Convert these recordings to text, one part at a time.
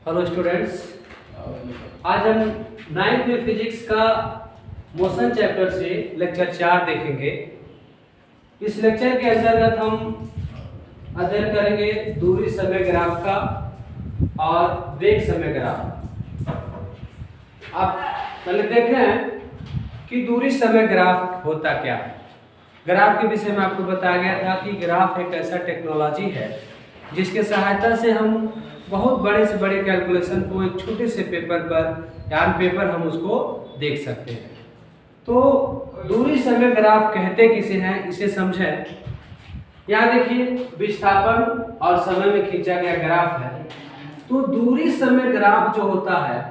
Hello students, आज हम ninth में फिजिक्स का मोशन चैप्टर से लेक्चर 4 देखेंगे। इस लेक्चर के अंतर्गत हम अध्ययन करेंगे दूरी समय ग्राफ का और वेग समय ग्राफ। आप पहले देखें कि दूरी समय ग्राफ होता क्या है। ग्राफ के विषय में आपको बताया गया था कि ग्राफ एक ऐसा टेक्नोलॉजी है जिसके सहायता से हम बहुत बड़े से बड़े कैलकुलेशन को एक छोटे से पेपर पर या पेपर हम उसको देख सकते हैं। तो दूरी समय ग्राफ कहते किसे हैं, इसे समझें। यहाँ देखिए विस्थापन और समय में खींचा गया ग्राफ है। तो दूरी समय ग्राफ जो होता है,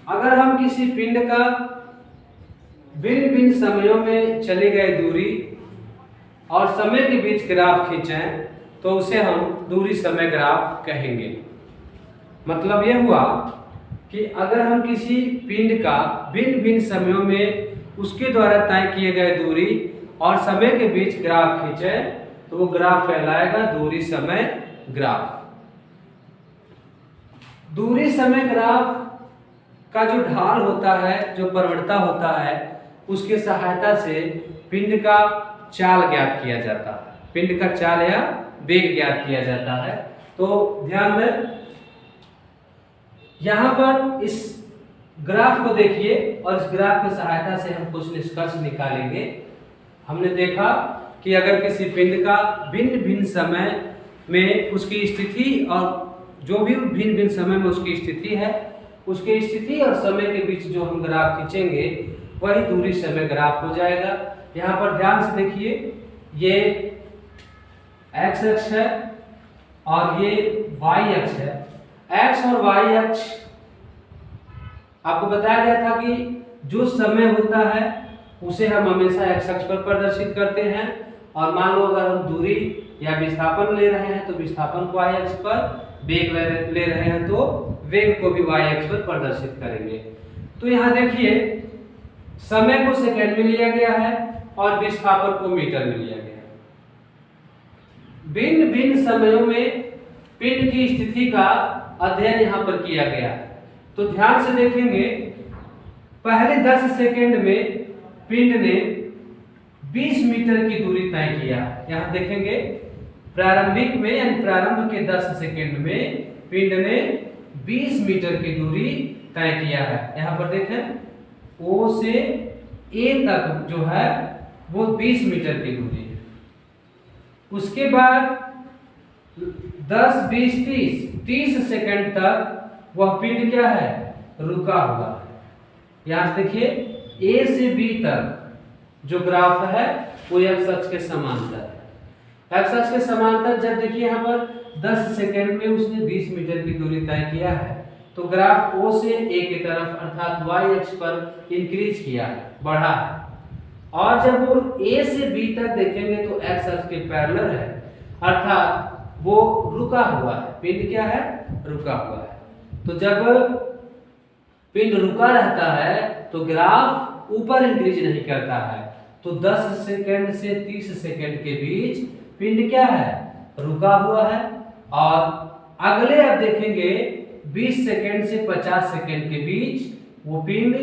अगर हम किसी पिंड का भिन्न भिन्न समयों में चली गई दूरी और समय के बीच ग्राफ खींचें तो उसे हम दूरी समय ग्राफ कहेंगे। मतलब यह हुआ कि अगर हम किसी पिंड का भिन्न भिन्न समयों में उसके द्वारा तय किए गए दूरी और समय के बीच ग्राफ खींचें तो वो ग्राफ कहलाएगा दूरी समय ग्राफ। दूरी समय ग्राफ का जो ढाल होता है, जो प्रवणता होता है, उसके सहायता से पिंड का चाल ज्ञात किया जाता है। पिंड का चाल या वेग ज्ञात किया जाता है। तो ध्यान दें, यहाँ पर इस ग्राफ को देखिए और इस ग्राफ की सहायता से हम कुछ निष्कर्ष निकालेंगे। हमने देखा कि अगर किसी पिंड का भिन्न भिन्न समय में उसकी स्थिति और जो भी भिन्न भिन्न समय में उसकी स्थिति है, उसकी स्थिति और समय के बीच जो हम ग्राफ खींचेंगे वही दूरी समय ग्राफ हो जाएगा। यहाँ पर ध्यान से देखिए, ये एक्स अक्ष है और ये वाई अक्ष है। एक्स और वाई अक्ष आपको बताया गया था कि जो समय होता है उसे हम हमेशा एक्स अक्ष पर प्रदर्शित करते हैं, और मान लो अगर हम दूरी या विस्थापन ले रहे हैं तो विस्थापन को वाई अक्ष पर, वेग ले रहे हैं तो वेग को भी वाई अक्ष पर प्रदर्शित करेंगे। तो यहाँ देखिए समय को सेकंड में लिया गया है और विस्थापन को मीटर में लिया गया है। भिन्न भिन्न समयों में पिंड की स्थिति का अध्ययन यहाँ पर किया गया है। तो ध्यान से देखेंगे, पहले 10 सेकंड में पिंड ने 20 मीटर की दूरी तय किया। यहाँ देखेंगे प्रारंभिक में यानी प्रारंभ के 10 सेकंड में पिंड ने 20 मीटर की दूरी तय किया है। यहाँ पर देखें ओ से ए तक जो है वो 20 मीटर की दूरी है। उसके बाद 10, 20, 30 सेकंड तक वह पिंड क्या है, रुका हुआ है। यहां देखिए ए से बी तक जो ग्राफ है वो एक्स अक्ष के समांतर है। एक्स अक्ष के समांतर जब देखिए यहाँ पर 10 सेकंड में उसने 20 मीटर की दूरी तय किया है तो ग्राफ ओ से ए की तरफ अर्थात वाई अक्ष पर इंक्रीज किया है, बढ़ा है। और जब वो ए से बी तक देखेंगे तो एक्स अक्ष के पैरेलल है, अर्थात वो रुका हुआ है। पिंड क्या है, रुका हुआ है। तो जब पिंड रुका रहता है तो ग्राफ ऊपर इंक्रीज नहीं करता है। तो 10 सेकंड से 30 सेकंड के बीच पिंड क्या है, रुका हुआ है। और अगले आप देखेंगे 20 सेकंड से 50 सेकंड के बीच वो पिंड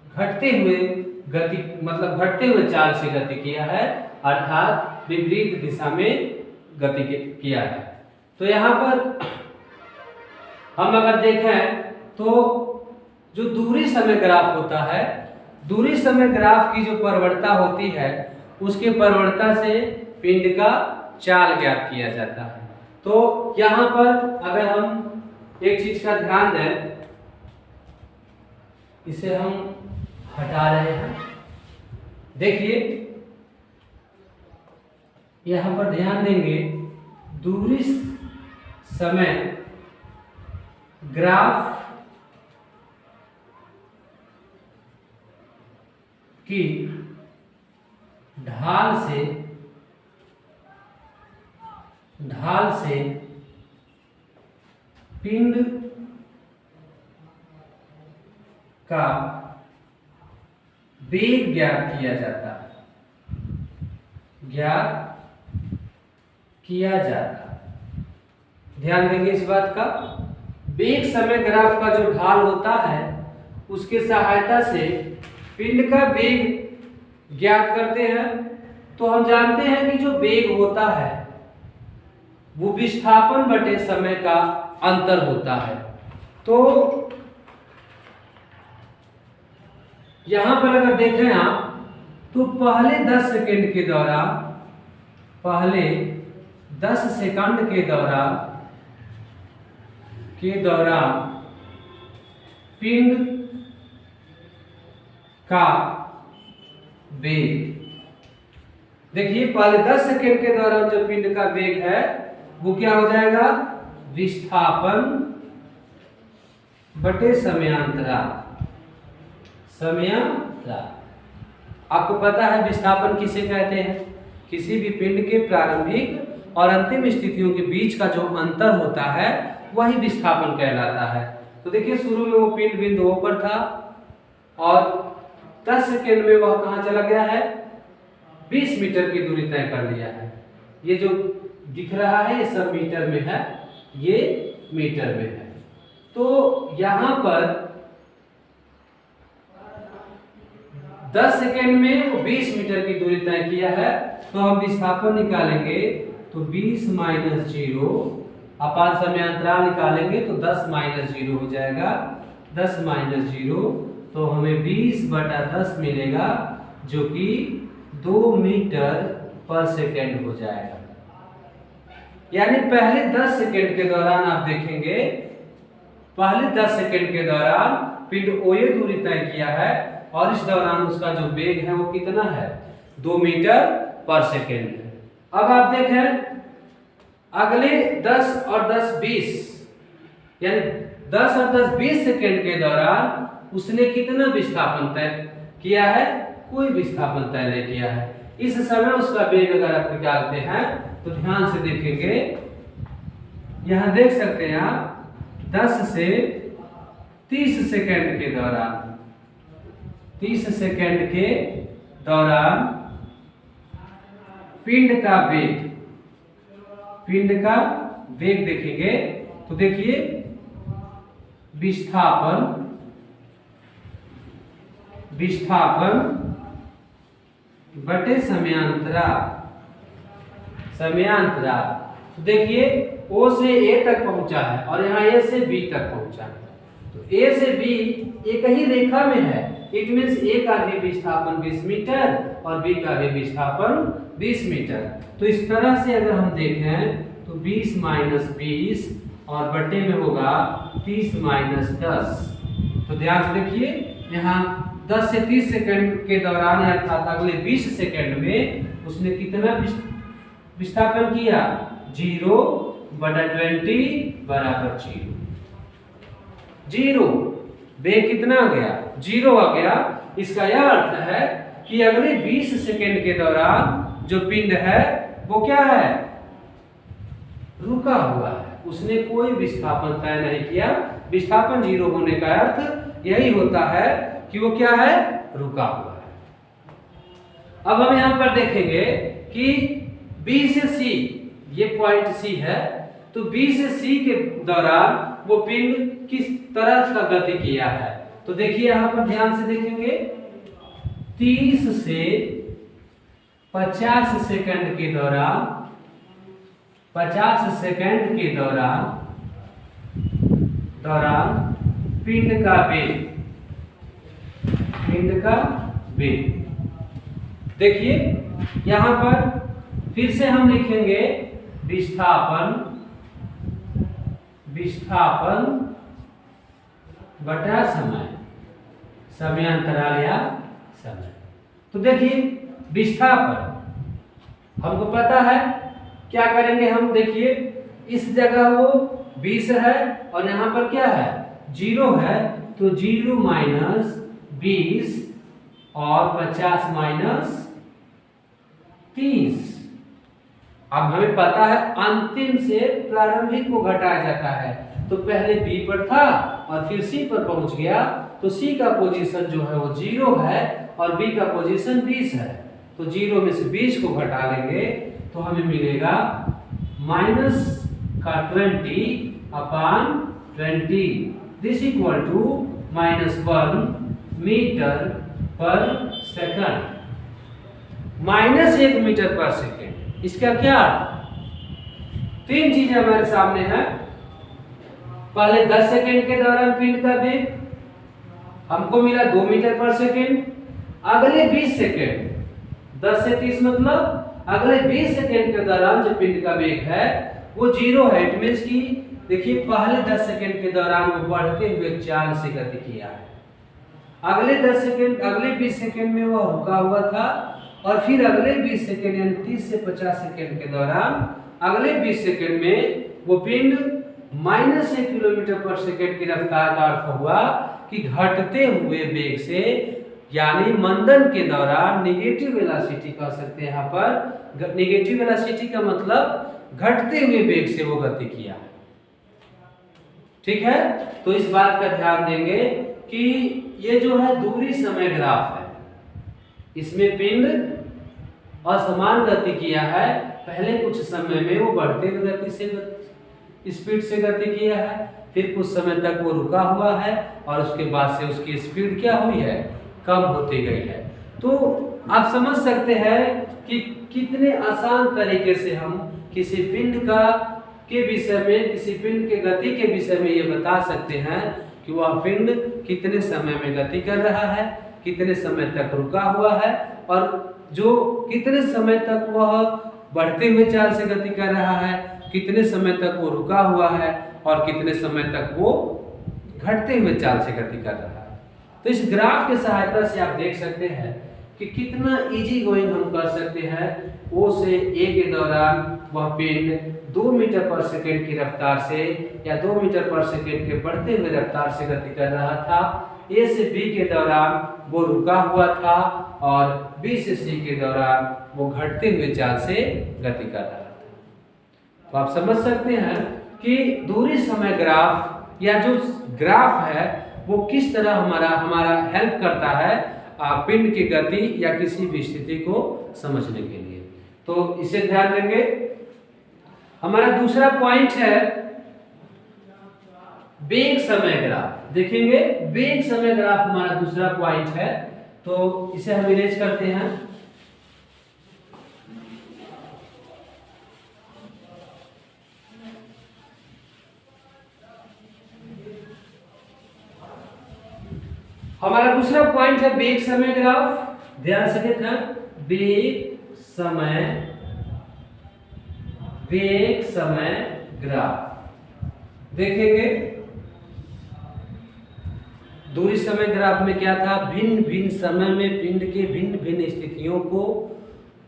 घटते हुए गति, मतलब घटते हुए चाल से गति किया है, अर्थात विपरीत दिशा में गति किया है। तो यहाँ पर हम अगर देखें तो जो दूरी समय ग्राफ होता है, दूरी समय ग्राफ की जो प्रवणता होती है उसके प्रवणता से पिंड का चाल ज्ञात किया जाता है। तो यहाँ पर अगर हम एक चीज का ध्यान दें, इसे हम हटा रहे हैं। देखिए यहाँ पर ध्यान देंगे, दूरी समय ग्राफ की ढाल से पिंड का वेग ज्ञात किया जाता है, ज्ञात किया जाता है। ध्यान देंगे इस बात का। वेग समय ग्राफ का जो ढाल होता है उसके सहायता से पिंड का वेग ज्ञात करते हैं। तो हम जानते हैं कि जो वेग होता है वो विस्थापन बटे समय का अंतर होता है। तो यहां पर अगर देखें आप तो पहले 10 सेकंड के दौरान पिंड का वेग, देखिए पहले 10 सेकंड के दौरान जो पिंड का वेग है वो क्या हो जाएगा, विस्थापन बटे समयांतराल। आपको पता है विस्थापन किसे कहते हैं, किसी भी पिंड के प्रारंभिक और अंतिम स्थितियों के बीच का जो अंतर होता है वही विस्थापन कहलाता है। तो देखिए शुरू में वो पिंड बिंदु O पर था और 10 सेकंड में वह कहां चला गया है, 20 मीटर की दूरी तय कर लिया है। ये जो दिख रहा है ये सब मीटर में है, ये मीटर में है। तो यहां पर 10 सेकेंड में वो 20 मीटर की दूरी तय किया है। तो हम विस्थापन निकालेंगे तो 20 माइनस 0 अपान समयांतराल निकालेंगे तो 10 माइनस 0 हो जाएगा। 10 माइनस 0 तो हमें 20 बटा 10 मिलेगा जो कि 2 मीटर पर सेकेंड हो जाएगा। यानी पहले 10 सेकेंड के दौरान आप देखेंगे, पहले 10 सेकेंड के दौरान पिंड OA दूरी तय किया है और इस दौरान उसका जो वेग है वो कितना है, 2 मीटर पर सेकेंड है। अब आप देखें अगले 10 और 10 20 यानी 10 और 10 20 सेकेंड के दौरान उसने कितना विस्थापन तय किया है, कोई विस्थापन तय नहीं किया है। इस समय उसका वेग अगर आप निकालते हैं तो ध्यान से देखेंगे, यहां देख सकते हैं आप 10 से 30 सेकेंड के दौरान, 30 सेकेंड के दौरान पिंड का वेग देखेंगे तो देखिए विस्थापन बटे समयांतराल। तो देखिए O से A तक पहुंचा है और यहाँ A से B तक पहुंचा है। तो A से B एक ही रेखा में है, इट मीन्स A का भी विस्थापन 20 मीटर और B का भी विस्थापन 20 मीटर। तो इस तरह से अगर हम देखें तो 20 माइनस 20 और बटे में होगा 30 माइनस 10। तो ध्यान से देखिए यहाँ 10 से 30 सेकंड के दौरान अर्थात अगले 20 सेकंड में उसने कितना विस्थापन किया, 0 बटा 20 बराबर 0। वेग कितना आ गया, 0 आ गया। इसका यह अर्थ है कि अगले 20 सेकंड के दौरान जो पिंड है वो क्या है, रुका हुआ है, उसने कोई विस्थापन तय नहीं किया। विस्थापन 0 होने का अर्थ यही होता है कि वो क्या है, रुका हुआ है। अब हम यहां पर देखेंगे कि B से C, ये पॉइंट C है, तो B से C के दौरान वो पिंड किस तरह का गति किया है। तो देखिए यहां पर ध्यान से देखेंगे 30 से 50 सेकंड के दौरान, 50 सेकंड के दौरान पिंड का वेग देखिए यहां पर फिर से हम लिखेंगे विस्थापन बटा समयांतराल या समय। तो देखिए विस्थापन हमको पता है, क्या करेंगे हम, देखिए इस जगह वो 20 है और यहाँ पर क्या है, 0 है, तो 0 माइनस 20 और 50 माइनस 30। अब हमें पता है अंतिम से प्रारंभिक को घटाया जाता है, तो पहले B पर था और फिर C पर पहुंच गया, तो C का पोजीशन जो है वो 0 है और B का पोजीशन 20 है। तो 0 में से 20 को घटा लेंगे तो हमें मिलेगा माइनस का 20/20 दिस इक्वल टू -1 मीटर पर सेकंड, -1 मीटर पर सेकंड। इसका क्या अर्थ? 3 चीजें हमारे सामने है। पहले 10 सेकंड के दौरान पिंड का वेग हमको मिला 2 मीटर पर सेकंड। अगले 20 सेकंड 10 से 30 मतलब अगले 20 सेकंड के दौरान जो पिंड का वेग है वो 0 है। इट मींस की देखिए पहले 10 सेकंड के दौरान वो बढ़ते हुए चाल से गति किया है। अगले 10 सेकंड अगले 20 सेकंड में वो रुका हुआ था और फिर अगले 20 सेकंड यानी 30 से 50 सेकंड के दौरान अगले 20 सेकंड में वो पिंड -1 किलोमीटर पर सेकंड की रफ्तार का अर्थ हुआ कि घटते हुए वेग से यानी मंदन के दौरान नेगेटिव वेलोसिटी कह सकते हैं। यहाँ पर नेगेटिव वेलोसिटी का मतलब घटते हुए वेग से वो गति किया। ठीक है, तो इस बात का ध्यान देंगे कि ये जो है दूरी समय ग्राफ है, इसमें पिंड असमान गति किया है। पहले कुछ समय में वो बढ़ते हुए गति से स्पीड से गति किया है, फिर कुछ समय तक वो रुका हुआ है और उसके बाद से उसकी स्पीड क्या हुई है? कम होती गई है। तो आप समझ सकते हैं कि कितने आसान तरीके से हम किसी पिंड के विषय में, किसी पिंड के गति के विषय में ये बता सकते हैं कि वह पिंड कितने समय में गति कर रहा है, कितने समय तक रुका हुआ है और जो कितने समय तक वह बढ़ते हुए चाल से गति कर रहा है, कितने समय तक वो रुका हुआ है और कितने समय तक वो घटते हुए चाल से गति कर रहा है। तो इस ग्राफ की सहायता से आप देख सकते हैं कि कितना इजी गोइंग हम कर सकते हैं। O से A के दौरान वह पिंड 2 मीटर पर सेकंड की रफ्तार से या 2 मीटर पर सेकंड के बढ़ते हुए रफ्तार से गति कर रहा था। A से B के दौरान वो रुका हुआ था और B से C के दौरान वो घटते हुए चाल से गति कर रहा था। तो आप समझ सकते हैं कि दूरी समय ग्राफ या जो ग्राफ है वो किस तरह हमारा हेल्प करता है पिंड की गति या किसी भी स्थिति को समझने के लिए। तो इसे ध्यान देंगे। हमारा दूसरा पॉइंट है वेग समय ग्राफ। देखेंगे वेग समय ग्राफ हमारा दूसरा पॉइंट है, तो इसे हम इरेज करते हैं। हमारा दूसरा पॉइंट है वेग समय ग्राफ। ध्यान से देखना, वेग समय ग्राफ देखेंगे। दूरी समय ग्राफ में क्या था? भिन्न भिन्न समय में पिंड के भिन्न भिन्न स्थितियों को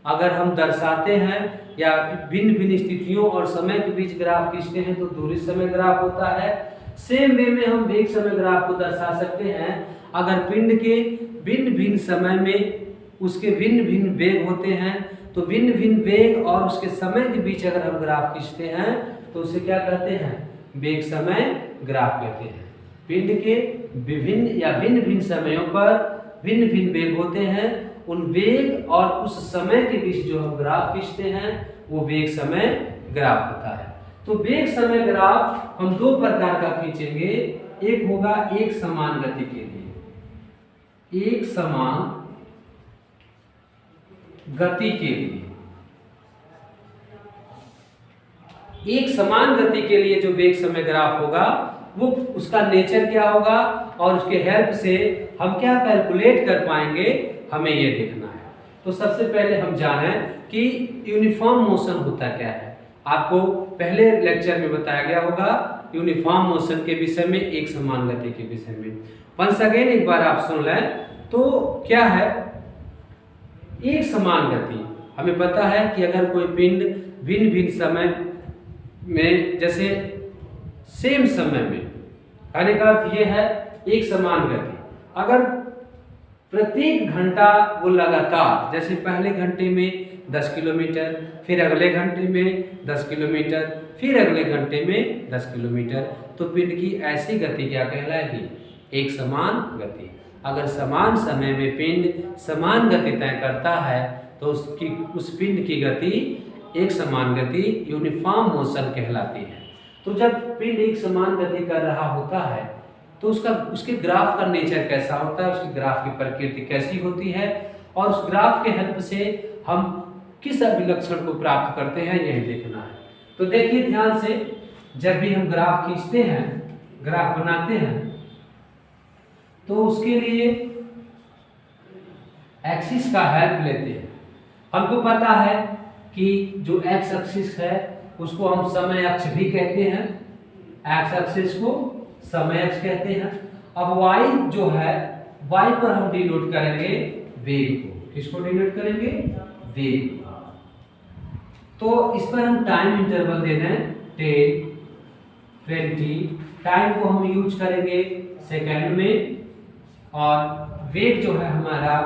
अगर हम दर्शाते हैं या भिन्न भिन्न स्थितियों और समय के बीच ग्राफ खींचते हैं तो दूरी समय ग्राफ होता है। सेम वे में हम वेग समय ग्राफ को दर्शा सकते हैं। अगर पिंड के भिन्न भिन्न समय में उसके भिन्न भिन्न वेग होते हैं तो भिन्न भिन्न वेग और उसके समय के बीच अगर हम ग्राफ खींचते हैं तो उसे क्या कहते हैं? वेग समय ग्राफ कहते हैं। पिंड के विभिन्न या भिन्न भिन्न समयों पर भिन्न भिन्न वेग होते हैं, उन वेग और उस समय के बीच जो हम ग्राफ खींचते हैं वो वेग समय ग्राफ होता है। तो वेग समय ग्राफ हम दो प्रकार का खींचेंगे। एक होगा एक समान गति के लिए, एक समान गति के लिए, एक समान गति के लिए जो वेग समय ग्राफ होगा वो उसका नेचर क्या होगा और उसके हेल्प से हम क्या कैलकुलेट कर पाएंगे, हमें ये देखना है। तो सबसे पहले हम जानें कि यूनिफॉर्म मोशन होता क्या है। आपको पहले लेक्चर में बताया गया होगा यूनिफॉर्म मोशन के विषय में, एक समान गति के विषय में। वंस अगेन एक बार आप सुन लें तो क्या है एक समान गति। हमें पता है कि अगर कोई पिंड भिन्न भिन्न समय में, जैसे सेम समय में, कहने का अर्थ ये है एक समान गति। अगर प्रत्येक घंटा वो लगातार, जैसे पहले घंटे में 10 किलोमीटर, फिर अगले घंटे में 10 किलोमीटर, फिर अगले घंटे में 10 किलोमीटर, तो पिंड की ऐसी गति क्या कहलाएगी? एक समान गति। अगर समान समय में पिंड समान गति तय करता है तो उस पिंड की गति एक समान गति यूनिफॉर्म मोशन कहलाती है। तो जब पिंड एक समान गति कर रहा होता है तो उसके ग्राफ का नेचर कैसा होता है, उसके ग्राफ की प्रकृति कैसी होती है, और उस ग्राफ के हेल्प से हम किस अभिलक्षण को प्राप्त करते हैं, यही देखना है। तो देखिए ध्यान से, जब भी हम ग्राफ खींचते हैं, ग्राफ बनाते हैं, तो उसके लिए एक्सिस का हेल्प लेते हैं। हमको पता है कि जो एक्स एक्सिस है उसको हम समय अक्ष भी कहते हैं, एक्स एक्सिस को समय अक्ष कहते हैं। अब वाई जो है, वाई पर हम डिनोट करेंगे वेग को। किसको डिनोट करेंगे? वेग। तो इस पर हम टाइम इंटरवल दे दें 10, 20। टाइम को हम यूज करेंगे सेकंड में, और वेग जो है हमारा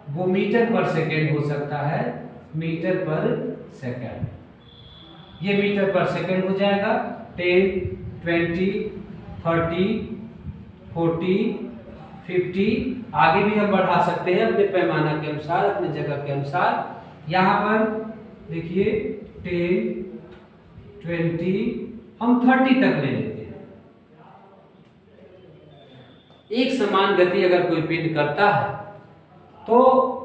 वो मीटर पर सेकंड हो सकता है, मीटर पर सेकंड। ये मीटर पर सेकंड हो जाएगा। 10, 20, 30, 40, 50। आगे भी हम बढ़ा सकते हैं अपने पैमाना के अनुसार, अपने जगह के अनुसार। यहाँ पर देखिए 10, 20, हम 30 तक ले लेते हैं। एक समान गति अगर कोई पिंड करता है तो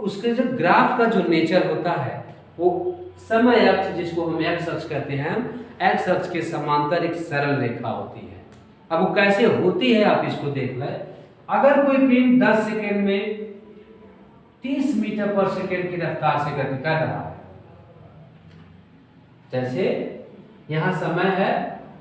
उसके जो ग्राफ का जो नेचर होता है वो समय अक्ष, जिसको हम एक्स अक्ष कहते हैं, एक्स अक्ष के समांतर एक सरल रेखा होती है। अब वो कैसे होती है आप इसको देख लें। अगर कोई पिंड 10 सेकेंड में 30 मीटर पर सेकेंड की रफ्तार से गति कर रहा है, जैसे यहाँ समय है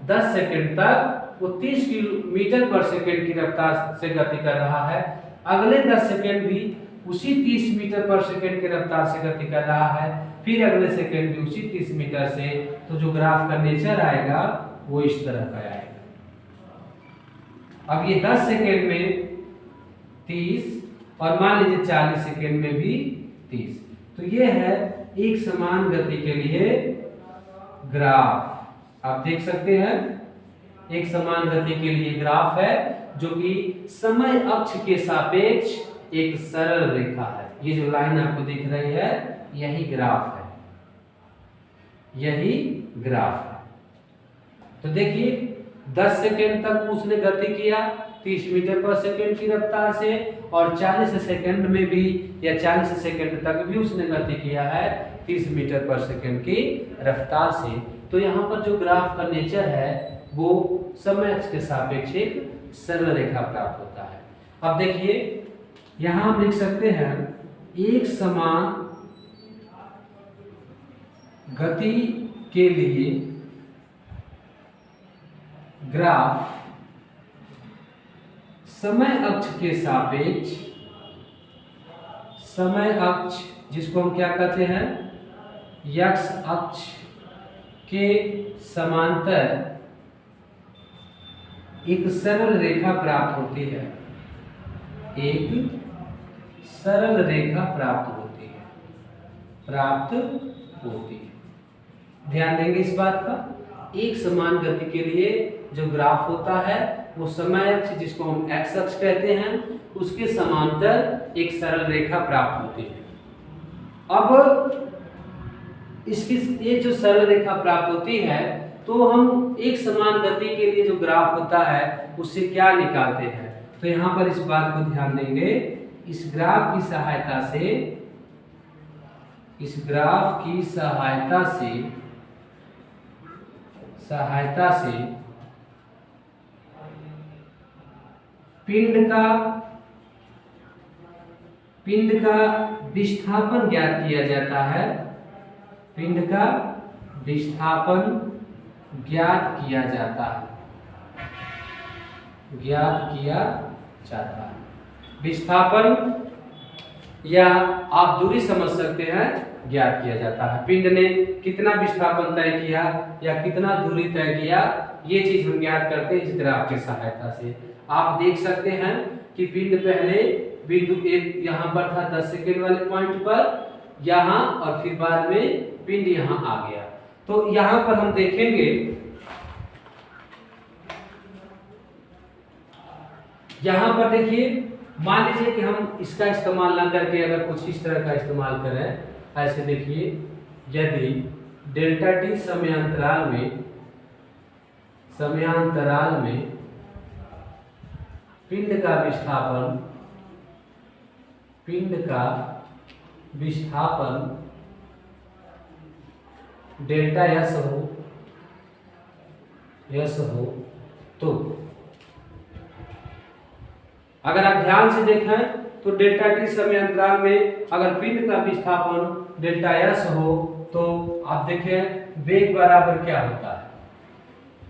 10 सेकेंड तक वो 30 मीटर पर सेकेंड की रफ्तार से गति कर रहा है, अगले 10 सेकेंड भी उसी 30 मीटर पर सेकेंड की रफ्तार से गति कर रहा है, फिर अगले सेकेंड भी उसी 30 मीटर से, तो जो ग्राफ का नेचर आएगा वो इस तरह का आएगा। अब ये 10 सेकेंड में 30 और मान लीजिए 40 सेकेंड में भी 30, तो ये है एक समान गति के लिए ग्राफ। आप देख सकते हैं एक समान गति के लिए ग्राफ है जो कि समय अक्ष के सापेक्ष एक सरल रेखा है। ये जो लाइन आपको दिख रही है यही ग्राफ है, यही ग्राफ है। तो देखिए 10 सेकेंड तक उसने गति किया 30 मीटर पर सेकेंड की रफ्तार से, और 40 सेकेंड में भी या 40 सेकेंड तक भी उसने गति किया है 30 मीटर पर सेकेंड की रफ्तार से। तो यहाँ पर जो ग्राफ का नेचर है वो समय अक्ष के सापेक्ष एक सरल रेखा प्राप्त होता है। अब देखिए यहाँ हम लिख सकते हैं एक समान गति के लिए ग्राफ समय अक्ष के सापेक्ष, समय अक्ष जिसको हम क्या कहते हैं, एक्स अक्ष के समांतर एक सरल रेखा प्राप्त होती है, एक सरल रेखा प्राप्त होती है। ध्यान देंगे इस बात का, एक समान गति के लिए जो ग्राफ होता है वो समय अक्ष जिसको हम एक्स अक्ष कहते हैं उसके समांतर एक सरल रेखा प्राप्त होती है। अब इसकी ये जो सरल रेखा प्राप्त होती है तो हम एक समान गति के लिए जो ग्राफ होता है उससे क्या निकालते हैं, तो यहाँ पर इस बात को ध्यान देंगे। इस ग्राफ की सहायता से पिंड का विस्थापन ज्ञात किया जाता है, पिंड का विस्थापन ज्ञात किया जाता है। विस्थापन या आप दूरी समझ सकते हैं, ज्ञात किया जाता है। पिंड ने कितना विस्थापन तय किया या कितना दूरी तय किया, ये चीज हम ज्ञात करते हैं इस ग्राफ की सहायता से। आप देख सकते हैं कि पिंड पहले बिंदु एक यहाँ पर था 10 सेकेंड वाले पॉइंट पर, यहाँ, और फिर बाद में पिंड यहाँ आ गया। तो यहाँ पर हम देखेंगे, यहाँ पर देखिए, मान लीजिए कि हम इसका इस्तेमाल ना करके अगर कुछ इस तरह का इस्तेमाल करें। ऐसे देखिए, यदि डेल्टा टी समय अंतराल में समयांतराल में पिंड का विस्थापन डेल्टा एस हो तो अगर आप ध्यान से देखें तो डेल्टा टी समय अंतराल में अगर पिंड का विस्थापन डेल्टा एस हो तो आप देखें वेग बराबर क्या होता है?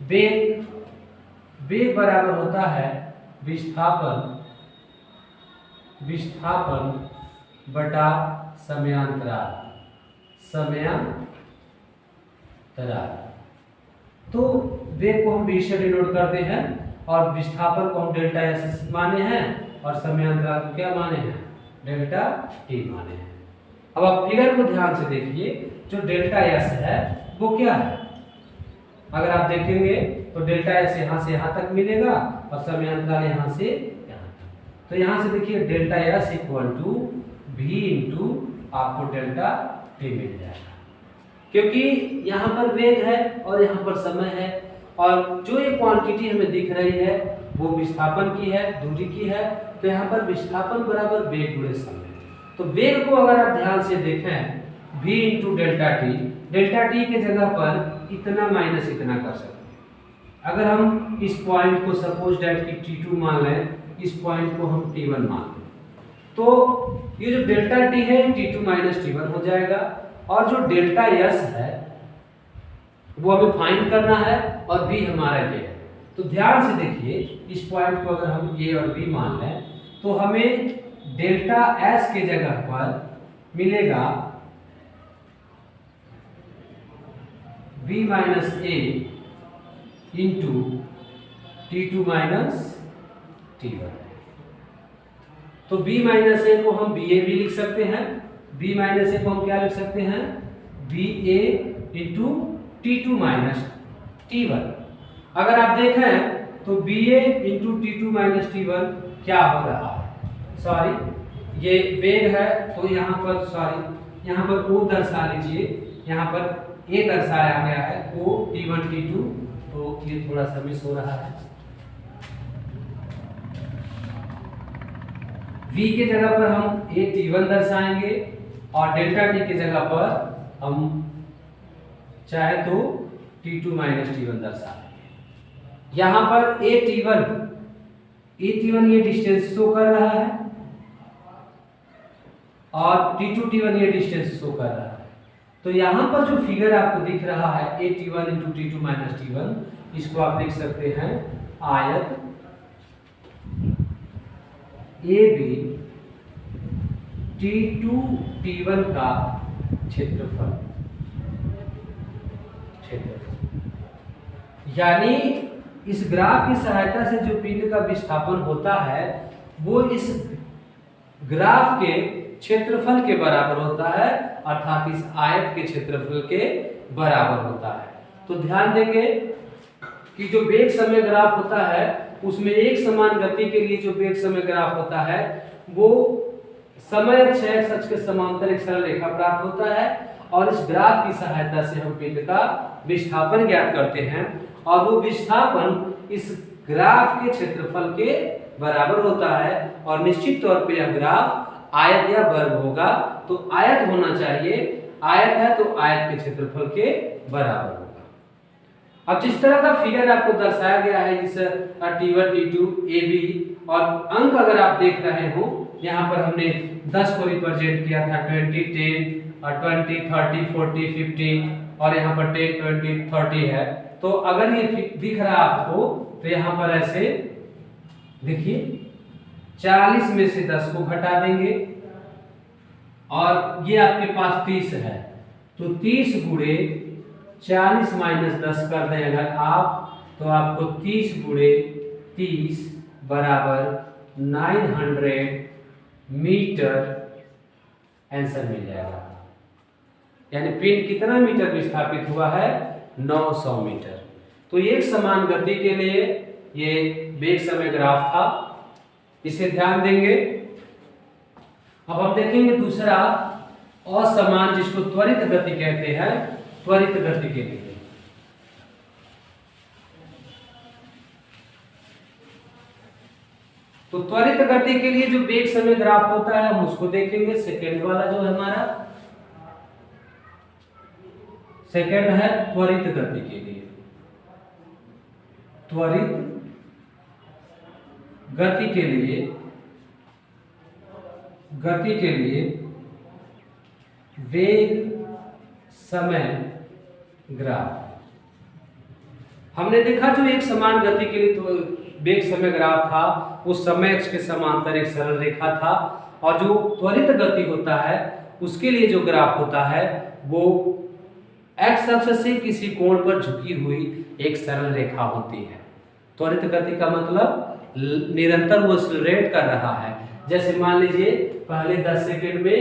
वेग बराबर होता है विस्थापन बटा समयांतराल। तो वेग को हम v से डिनोट करते हैं और विस्थापन को हम डेल्टा एस माने हैं और समयांतराल को क्या माने हैं? डेल्टा टी माने हैं। अब आप फिगर को ध्यान से देखिए, जो डेल्टा एस है वो क्या है? अगर आप देखेंगे तो डेल्टा एस यहाँ से यहाँ तक मिलेगा और समयांतराल यहाँ से यहाँ तक। तो यहाँ से देखिए delta S equal to v into आपको डेल्टा टी मिल जाएगा, क्योंकि यहाँ पर वेग है और यहाँ पर समय है और जो ये क्वांटिटी हमें दिख रही है वो विस्थापन की है, दूरी की है। तो यहाँ पर विस्थापन बराबर वेग गुणे समय। तो वेग को अगर आप ध्यान से देखें v इंटू डेल्टा टी के जगह पर इतना माइनस इतना कर सकते हैं। अगर हम इस पॉइंट को सपोज डेट की t2 मान लें, इस पॉइंट को हम t1 मान लें, तो ये जो डेल्टा टी है t2 माइनस t1 हो जाएगा और जो डेल्टा एस है वो हमें फाइंड करना है और v हमारा ये है। तो ध्यान से देखिए, इस पॉइंट को अगर हम a और b मान लें तो हमें डेल्टा एस के जगह पर मिलेगा v माइनस ए इंटू t2 माइनस t1। तो b माइनस ए को हम ba भी लिख सकते हैं, b माइनस ए को हम क्या लिख सकते हैं? ba into t2 minus t1। अगर आप देखें तो ba into t2 minus t1 क्या हो रहा है? सॉरी, ये वेग है तो यहाँ पर o दर्शा लीजिए, यहाँ पर a दर्शाया गया है o t1 t2, तो ये थोड़ा सा मिस हो रहा है। v के जगह पर हम a t1 दर्शाएंगे और डेल्टा टी के जगह पर हम चाहे तो t2 माइनस t1 दर्शाएंगे। यहाँ पर a t1 ये डिस्टेंस शो कर रहा है और t2 t1 ये डिस्टेंस शो कर रहा है। तो यहाँ पर जो फिगर आपको दिख रहा है a t1 into t2 minus t1, इसको आप लिख सकते हैं आयत AB t2 t1 का क्षेत्रफल। यानी इस ग्राफ की सहायता से जो पिंड का विस्थापन होता है वो इस ग्राफ के क्षेत्रफल के बराबर होता है, अर्थात इस आयत के क्षेत्रफल के बराबर होता है। तो ध्यान देंगे कि जो वेग समय ग्राफ होता है उसमें एक समान गति के लिए जो वेग समय ग्राफ होता है वो समय अक्ष के समांतर एक सरल रेखा प्राप्त होता है और इस ग्राफ की सहायता से हम पिंड का विस्थापन ज्ञात करते हैं और वो विस्थापन इस ग्राफ के क्षेत्रफल के बराबर होता है और निश्चित तौर पे यह ग्राफ आयत या वर्ग होगा। तो आयत होना चाहिए, आयत है तो आयत के क्षेत्रफल के बराबर होगा। अब जिस तरह का फिगर आपको दर्शाया गया है जिस t1 t2 ab और अंक अगर आप देख रहे हो, यहाँ पर हमने 10 को रिप्रेजेंट किया था, 20 10 और 20 30 40 50 और यहाँ पर 10 20 30 है। तो अगर ये दिख रहा आपको तो यहाँ पर ऐसे देखिए 40 में से 10 को घटा देंगे और ये आपके पास 30 है, तो 30 गुणे 40 माइनस 10 कर दें अगर आप, तो आपको 30 गुणे 30 बराबर 900 मीटर आंसर मिल जाएगा। यानी पिंड कितना मीटर विस्थापित हुआ है? 900 मीटर। तो एक समान गति के लिए ये वेग समय ग्राफ था, इसे ध्यान देंगे। अब हम देखेंगे दूसरा असमान, जिसको त्वरित गति कहते हैं, त्वरित गति के लिए। तो त्वरित गति के लिए जो वेग समय ग्राफ होता है हम उसको देखेंगे। सेकंड वाला जो है हमारा सेकंड है त्वरित गति के लिए। त्वरित गति के लिए वेग समय ग्राफ। हमने देखा जो एक समान गति के लिए तो वेग समय ग्राफ था, उस समय अक्ष के समांतर एक सरल रेखा था, और जो त्वरित गति होता है उसके लिए जो ग्राफ होता है वो एक्स अक्ष से किसी कोण पर झुकी हुई एक सरल रेखा होती है। त्वरित गति का मतलब निरंतर वो एक्सेलरेट कर रहा है। जैसे मान लीजिए पहले 10 सेकंड में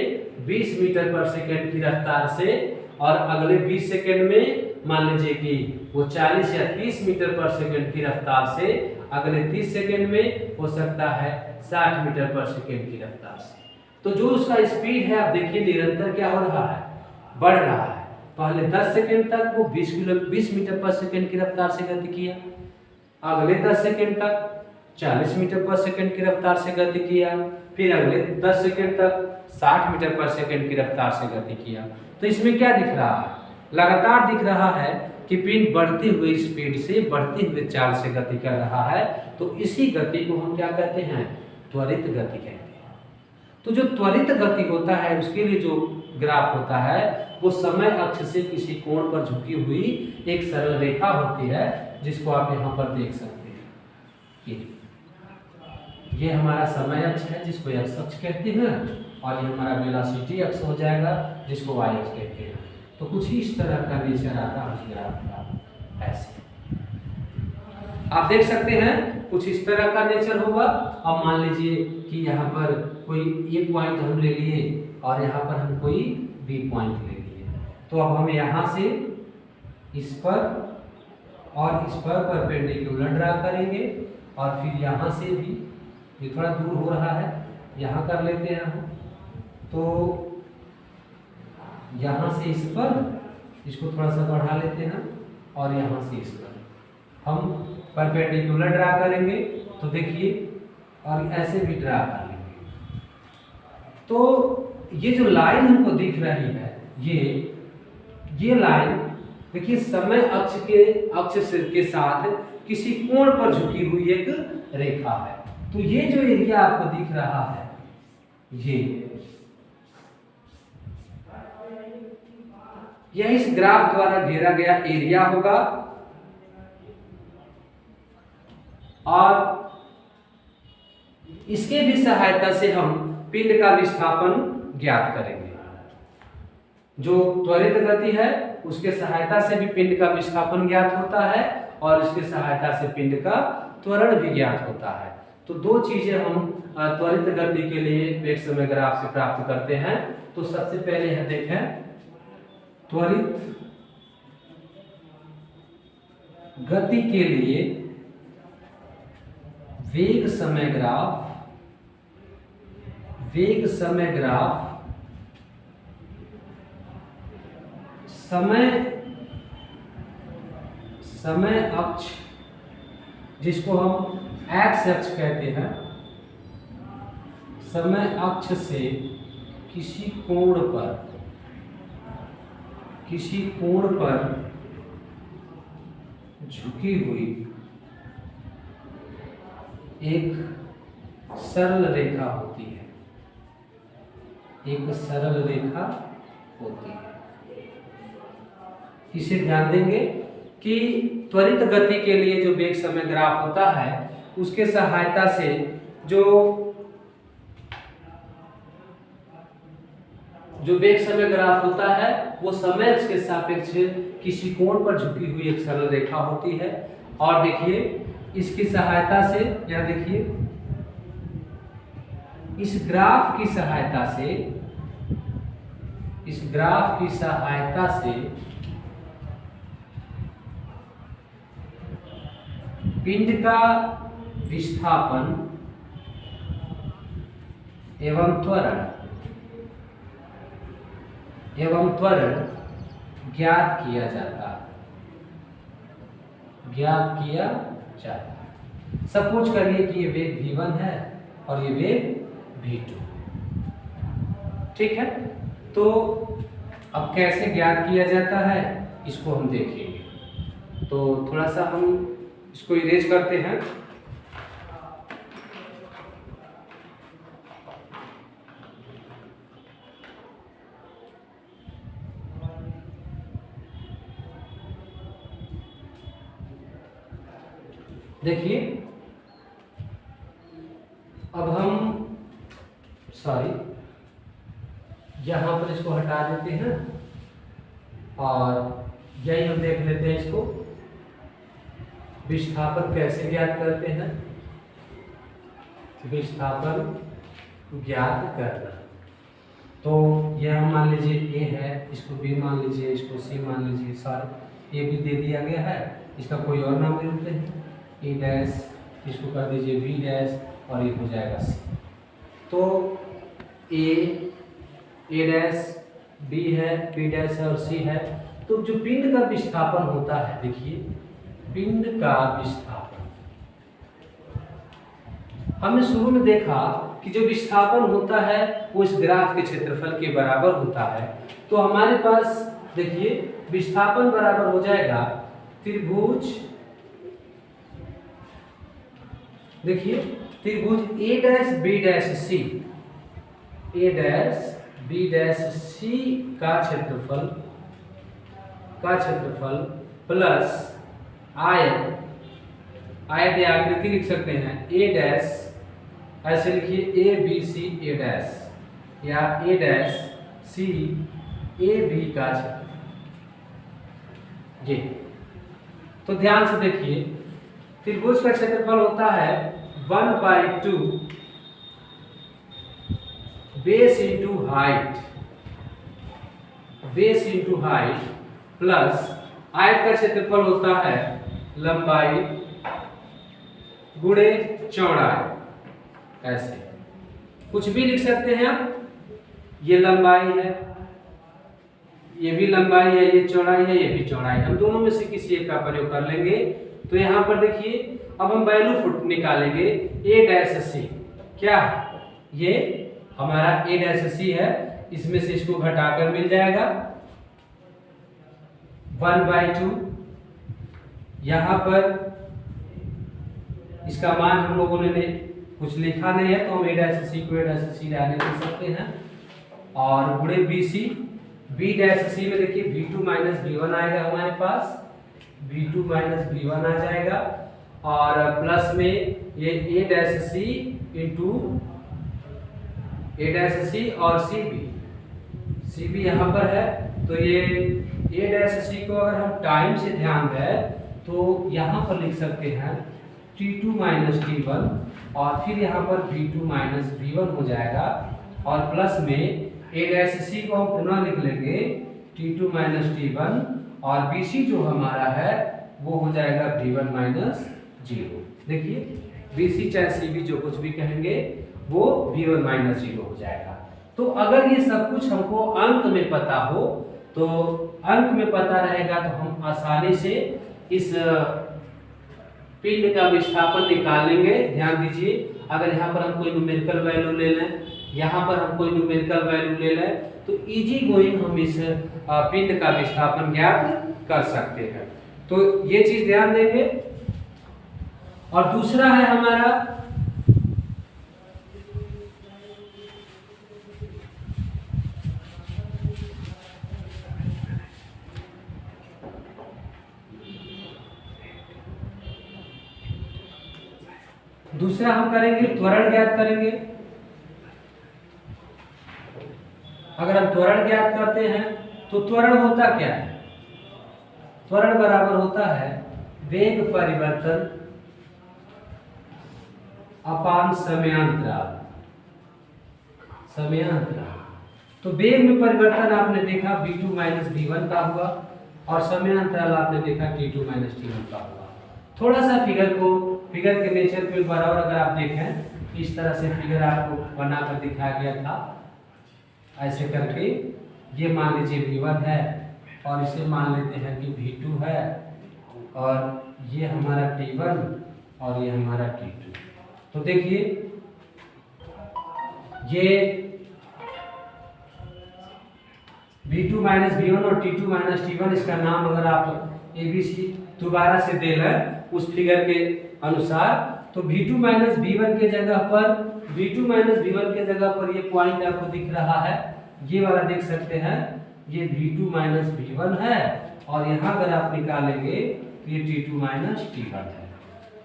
20 मीटर पर सेकंड की रफ्तार से, और अगले 20 सेकंड में मान लीजिए कि वो 40 या 30 मीटर पर सेकंड की रफ्तार से, अगले 30 सेकंड में हो सकता है 60 मीटर पर सेकंड की रफ्तार से। तो जो उसका स्पीड है आप देखिए निरंतर क्या हो रहा है, बढ़ रहा है। पहले 10 सेकंड तक वो 20 मीटर पर सेकंड की रफ्तार से गति किया, अगले 10 सेकंड तक 40 मीटर पर सेकंड की रफ्तार से गति किया, फिर अगले 10 सेकंड तक 60 मीटर पर सेकंड की रफ्तार से गति किया। तो इसमें क्या दिख रहा है, लगातार दिख रहा है कि पिंड बढ़ती हुई स्पीड से, बढ़ती हुई चाल से गति कर रहा है। तो इसी गति को हम क्या कहते हैं, त्वरित गति कहते हैं। तो जो त्वरित गति होता है उसके लिए जो ग्राफ होता है वो समय अक्ष से किसी कोण पर झुकी हुई एक सरल रेखा होती है, जिसको आप यहाँ पर देख सकते हैं। ये हमारा समय अक्ष है जिसको एक्स अक्ष कहते हैं, और ये हमारा वेलोसिटी अक्ष हो जाएगा जिसको वाई अक्ष कहते हैं। तो कुछ इस तरह का नेचर आता है उस ग्राफ का। ऐसे आप देख सकते हैं कुछ इस तरह का नेचर होगा। अब मान लीजिए कि यहाँ पर कोई ए पॉइंट हम ले लिए और यहाँ पर हम कोई बी पॉइंट ले लिए, तो अब हम यहाँ से इस पर और इस पर परपेंडिकुलर ड्रा करेंगे, और फिर यहाँ से भी, ये थोड़ा दूर हो रहा है, यहाँ कर लेते हैं हम। तो यहाँ से इस पर, इसको थोड़ा सा बढ़ा लेते हैं, और यहाँ से इस पर हम परपेंडिकुलर ड्रा करेंगे। तो देखिए, और ऐसे भी ड्रा कर लेंगे। तो ये जो लाइन हमको दिख रही है, ये लाइन देखिए समय अक्ष के साथ किसी कोण पर झुकी हुई एक रेखा है। तो ये जो एरिया आपको दिख रहा है, यह इस ग्राफ द्वारा घेरा गया एरिया होगा, और इसके भी सहायता से हम पिंड का विस्थापन ज्ञात करेंगे। जो त्वरित गति है उसके सहायता से भी पिंड का विस्थापन ज्ञात होता है, और इसके सहायता से पिंड का त्वरण भी ज्ञात होता है। तो दो चीजें हम त्वरित गति के लिए वेग समय ग्राफ से प्राप्त करते हैं। तो सबसे पहले है देखें, त्वरित गति के लिए वेग समय ग्राफ समय अक्ष जिसको हम एक्स अक्ष कहते हैं, समय अक्ष से किसी कोण पर झुकी हुई एक सरल रेखा होती है, इसे ध्यान देंगे कि त्वरित गति के लिए जो वेग समय ग्राफ होता है उसके सहायता से जो वेग समय ग्राफ होता है वो समय अक्ष के सापेक्ष किसी कोण पर झुकी हुई एक सरल रेखा होती है। और देखिए इसकी सहायता से, यह देखिए इस ग्राफ की सहायता से पिंड का विस्थापन एवं त्वरण ज्ञात किया जाता है। सपोज करिए कि ये वेग v1 है और ये वेग v2। ठीक है, तो अब कैसे ज्ञात किया जाता है इसको हम देखेंगे। तो थोड़ा सा हम इसको इरेज करते हैं। देखिए अब हम यहाँ पर इसको हटा देते हैं और यही हम देख लेते हैं इसको विस्थापन कैसे ज्ञात करते हैं। विस्थापन ज्ञात करना, तो यह मान लीजिए ए है, इसको बी मान लीजिए, इसको सी मान लीजिए, सारे ए भी दे दिया गया है, इसका कोई और नाम दे देते हैं ए डैश, इसको कर दीजिए बी डैश और ये हो जाएगा सी। तो ए डैश बी है, बी डैश है और सी है। तो जो पिंड का विस्थापन होता है, देखिए पिंड का विस्थापन हमने शुरू में देखा कि जो विस्थापन होता है वो इस ग्राफ के क्षेत्रफल के बराबर होता है। तो हमारे पास देखिए विस्थापन बराबर हो जाएगा त्रिभुज, देखिए त्रिभुज ए डैश बी डैश सी, ए डैश बी डैश सी का क्षेत्रफल प्लस आयत, आयत या आकृति लिख सकते हैं ए डैश, ऐसे लिखिए A B C A dash या ए डैश सी ए बी का क्षेत्रफल। जी, तो ध्यान से देखिए त्रिभुज का क्षेत्रफल होता है 1/2 बेस इंटू हाइट प्लस आयत का क्षेत्रफल होता है लंबाई गुणे चौड़ाई। ऐसे कुछ भी लिख सकते हैं आप, ये लंबाई है, ये भी लंबाई है, ये चौड़ाई है, ये भी चौड़ाई है, हम दोनों में से किसी एक का प्रयोग कर लेंगे। तो यहाँ पर देखिए अब हम वैल्यू फुट निकालेंगे ए डैश सी, क्या ये हमारा ए डैश सी है, इसमें से इसको घटाकर मिल जाएगा 1/2। यहाँ पर इसका मान हम लोगों ने कुछ लिखा नहीं है, तो हम ए डैश सी को ए डैश सी रहने दे सकते हैं और गुणे B C, B dash C में देखिए v2 माइनस v1 आएगा, हमारे पास v2 माइनस v1 आ जाएगा और प्लस में ये ए डैश सी इंटू ए डैश सी और सी भी यहाँ पर है। तो ये ए डैश सी को अगर हम टाइम से ध्यान दें तो यहाँ पर लिख सकते हैं t2 माइनस t1 और फिर यहाँ पर v2 माइनस v1 हो जाएगा और प्लस में ए डैश सी को हम पुनः लिख लेंगे t2 माइनस t1 और bc जो हमारा है वो हो जाएगा v1 माइनस 0। देखिए bc चाहे cb जो कुछ भी कहेंगे वो v1 माइनस 0 हो जाएगा। तो अगर ये सब कुछ हमको अंक में पता हो, तो अंक में पता रहेगा तो हम आसानी से इस पिंड का विस्थापन निकाल लेंगे। ध्यान दीजिए, अगर यहाँ पर हम कोई न्यूमेरिकल वैल्यू ले लें, यहाँ पर हम कोई न्यूमेरिकल वैल्यू ले लें, तो इजी गोइंग हम इस पिंड का विस्थापन ज्ञात कर सकते हैं। तो ये चीज ध्यान देंगे। और दूसरा है हमारा हम करेंगे त्वरण ज्ञात करेंगे। अगर हम त्वरण ज्ञात करते हैं तो त्वरण होता क्या है? त्वरण बराबर होता है वेग परिवर्तन अपान समयांतराल। तो वेग में परिवर्तन आपने देखा v2 माइनस v1 का हुआ और समयांतराल आपने देखा t2 माइनस t1 का हुआ। थोड़ा सा फिगर के नेचर के बराबर अगर आप देखें, इस तरह से फिगर आपको बनाकर दिखाया गया था, ऐसे करके ये मान लीजिए v1 है और इसे मान लेते हैं कि v2 है और ये हमारा t1 और ये हमारा t2। तो देखिए ये v2 माइनस v1 और t2 माइनस t1, इसका नाम अगर आप ABC दोबारा से दे रहे उस फिगर के अनुसार, तो v2 माइनस v1 के जगह पर ये पॉइंट आपको दिख रहा है, ये वाला देख सकते हैं, ये v2 माइनस v1 है, और यहाँ अगर आप निकालेंगे तो ये t2 माइनस t1 है।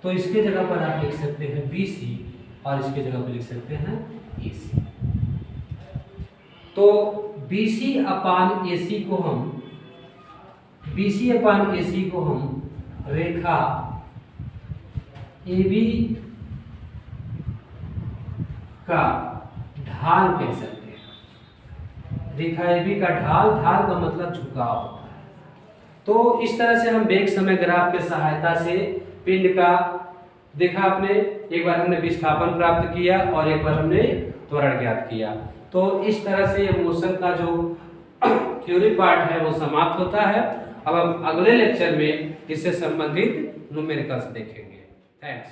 तो इसके जगह पर आप लिख सकते हैं BC और इसके जगह पर लिख सकते हैं AC। तो BC अपान AC को हम रेखा AB का ढाल कह सकते हैं। रेखा AB का ढाल का मतलब झुकाव होता है। तो इस तरह से हम वेग समय ग्राफ की सहायता से पिंड का देखा आपने, एक बार हमने विस्थापन प्राप्त किया और एक बार हमने त्वरण ज्ञात किया। तो इस तरह से ये मोशन का जो थ्योरी पार्ट है वो समाप्त होता है। अब हम अगले लेक्चर में इससे संबंधित न्यूमेरिकल्स देखेंगे। थैंक्स।